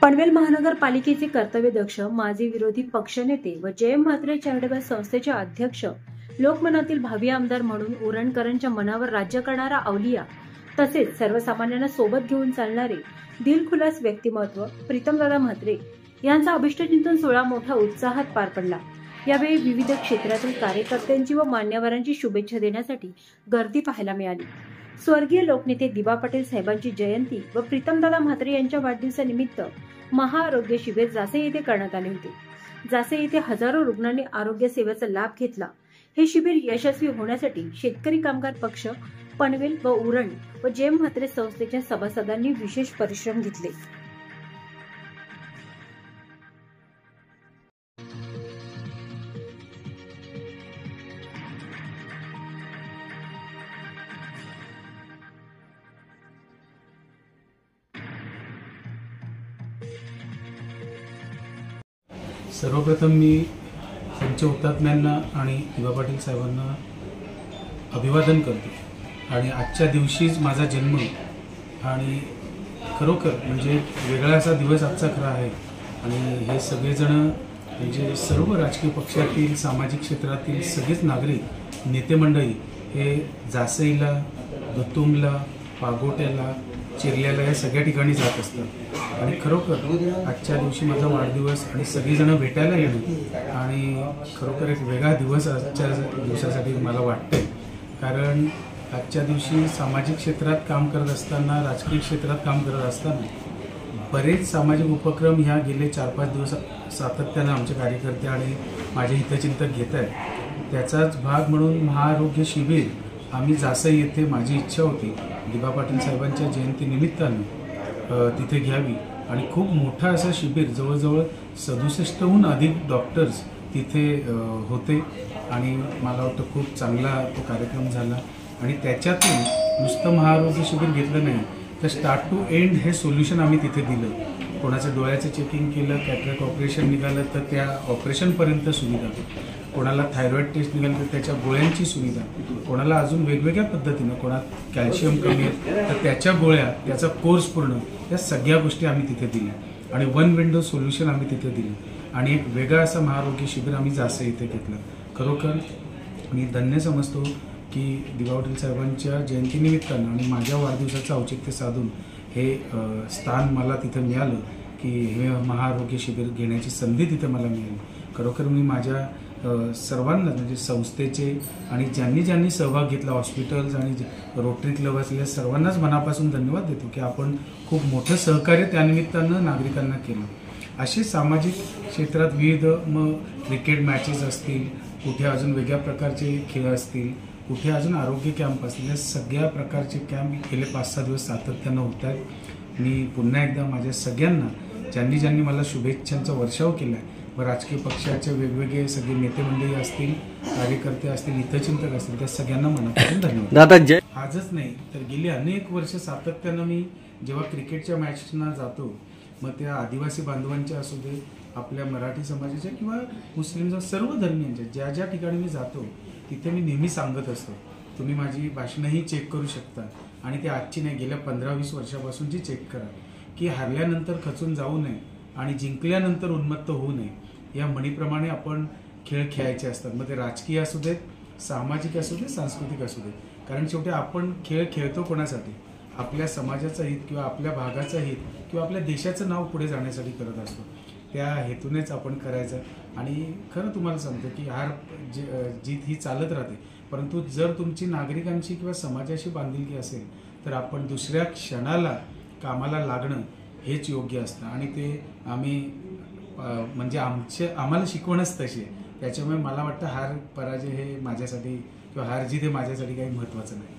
पनवेल महानगरपालिकेचे कर्तव्यदक्ष माजी विरोधी पक्षनेते व जयम म्हात्रे चॅरिटेबल संस्थेचे अध्यक्ष, लोकमनातील भावी आमदार म्हणून उरणकरांच्या मनावर राज्य करणारा अवलिया तसेच सर्वसामान्यांना सोबत घेऊन चालणारे दिलखुलास व्यक्तिमत्व प्रीतमदादा म्हात्रे यांचा अभिष्टचिंतन सोहळा मोठ्या उत्साहात पार पडला। यावेळी विविध क्षेत्रातील कार्यकर्त्यांची व मान्यवरांची शुभेच्छा देण्यासाठी गर्दी पाहायला मिळाली। स्वर्गीय लोकनेते दिबा पटेल साहेबांची जयंती व प्रीतमदादा म्हात्रे यांच्या वाढदिवसानिमित्त महाआरोग्य शिबिर जासे येथे करण्यात आले होते। जासे येथे हजारो रुग्णांनी आरोग्य सेवेचा लाभ घेतला। हे शिबिर यशस्वी होण्यासाठी शेतकरी कामगार पक्ष, पनवेल व उरण व जयम म्हात्रे संस्थेच्या सभासदांनी विशेष परिश्रम घेतले। सर्वप्रथम मी त्यांच्या हुतात्म्यांना आणि दिबा पाटील साहेबांना अभिवादन करतो आणि आजच्या दिवशीच माझा जन्म आणि खरोखर म्हणजे वेगळा असा दिवस आजचा खरा आहे। आणि हे सगळेजण म्हणजे सर्व राजकीय पक्षातील, सामाजिक क्षेत्रातील सगळेच नागरिक, नेते मंडळी हे जासईला, दत्तुमला, पागोट्याला, चिरल्याला या सगळ्या ठिकाणी जात असतात। आणि खरोखर आजच्या दिवशी माझा वाढदिवस आणि सगळेजण भेटायला येणं आणि खरोखर एक वेगळा दिवस आजच्या दिवसासाठी मला वाटते। कारण आजच्या दिवशी सामाजिक क्षेत्रात काम करत असताना, राजकीय क्षेत्रात काम करत असताना बरेच सामाजिक उपक्रम ह्या गेले 4-5 दिवस सातत्यानं आमचे कार्यकर्ते आणि माझे हितचिंतक घेत आहेत। त्याचाच भाग म्हणून महाआरोग्य शिबिर आम्ही जासई येथे, माझी इच्छा होती दिबा पाटील साहेबांच्या जयंतीनिमित्तानं तिथे घ्यावी आणि खूप मोठा असं शिबिर, जवळजवळ 67हून अधिक डॉक्टर्स तिथे होते आणि मला वाटतं खूप चांगला तो कार्यक्रम झाला। आणि त्याच्यातून नुसतं महाआरोग्य शिबिर घेतलं नाही तर स्टार्ट टू एंड हे सोल्युशन आम्ही तिथे दिलं। कोणाचं डोळ्याचं चेकिंग केलं, कॅटरॅक्ट ऑपरेशन निघालं तर त्या ऑपरेशनपर्यंत सुविधा, कोणाला थायरॉइड टेस्ट निघाली तर त्याच्या गोळ्यांची सुविधा, कोणाला अजून वेगवेगळ्या पद्धतीनं, कोणाला कॅल्शियम कमी आहे तर त्याच्या गोळ्या, त्याचा कोर्स पूर्ण, या सगळ्या गोष्टी आम्ही तिथे दिल्या आणि वन विंडो सोल्युशन आम्ही तिथे दिलं आणि एक वेगळा असा महाआरोग्य शिबिर आम्ही जासई इथे घेतलं। खरोखर मी धन्य समजतो की दिबा पाटील साहेबांच्या जयंतीनिमित्तानं आणि माझ्या वाढदिवसाचं औचित्य साधून हे स्थान मला तिथे मिळालं की हे महाआरोग्य शिबिर घेण्याची संधी तिथे मला मिळाली। खरोखर मी माझ्या सर्वांना म्हणजे संस्थेचे आणि ज्यांनी ज्यांनी सहभाग घेतला, हॉस्पिटल्स आणि रोटरी क्लब असलेल्या सर्वांनाच मनापासून धन्यवाद देतो की आपण खूप मोठं सहकार्य त्यानिमित्तानं नागरिकांना केलं। असे सामाजिक क्षेत्रात विविध मग क्रिकेट मॅचेस असतील, कुठे अजून वेगळ्या प्रकारचे खेळ असतील, कुठे अजून आरोग्य कॅम्प असतील, या सगळ्या प्रकारचे कॅम्प गेले 5-6 दिवस सातत्यानं होत आहेत। मी पुन्हा एकदा माझ्या सगळ्यांना, ज्यांनी ज्यांनी मला शुभेच्छांचा वर्षाव केला आहे व राजकीय पक्षाचे वेगवेगळे सगळे नेते मंडळी असतील, कार्यकर्ते असतील, हितचिंतक असतील, त्या सगळ्यांना मनापासून धन्यवाद। आजच नाही तर गेली अनेक वर्ष सातत्यानं मी जेव्हा क्रिकेटच्या मॅचना जातो, मग त्या आदिवासी बांधवांच्या असू दे, आपल्या मराठी समाजाच्या किंवा मुस्लिमच्या, सर्व धर्मियांच्या ज्या ज्या ठिकाणी मी जातो तिथे मी नेहमी सांगत असतो, तुम्ही माझी भाषणंही चेक करू शकता आणि ते आजची नाही, गेल्या 15-20 वर्षापासूनची चेक करा की हरल्यानंतर खचून जाऊ नये आणि जिंकल्यानंतर उन्मत्त होऊ नये, या म्हणीप्रमाणे आपण खेळ खेळायचे असतात। मग ते राजकीय असू देत, सामाजिक असू दे, सांस्कृतिक असू दे, कारण शेवटी आपण खेळ खेळतो कोणासाठी? आपल्या समाजाचं हित किंवा आपल्या भागाचं हित किंवा आपल्या देशाचं नाव पुढे जाण्यासाठी करत असतो। त्या हेतूनेच आपण करायचं आणि खरं तुम्हाला सांगतो की हार जीत ही चालत राहते, परंतु जर तुमची नागरिकांची किंवा समाजाशी बांधिलकी असेल तर आपण दुसऱ्या क्षणाला कामाला लागणं हेच योग्य असतं आणि ते आम्ही म्हणजे आम्हाला शिकवणच तशी आहे। त्याच्यामुळे मला वाटतं हार पराजय हे माझ्यासाठी किंवा हार जीत हे माझ्यासाठी काही महत्त्वाचं नाही।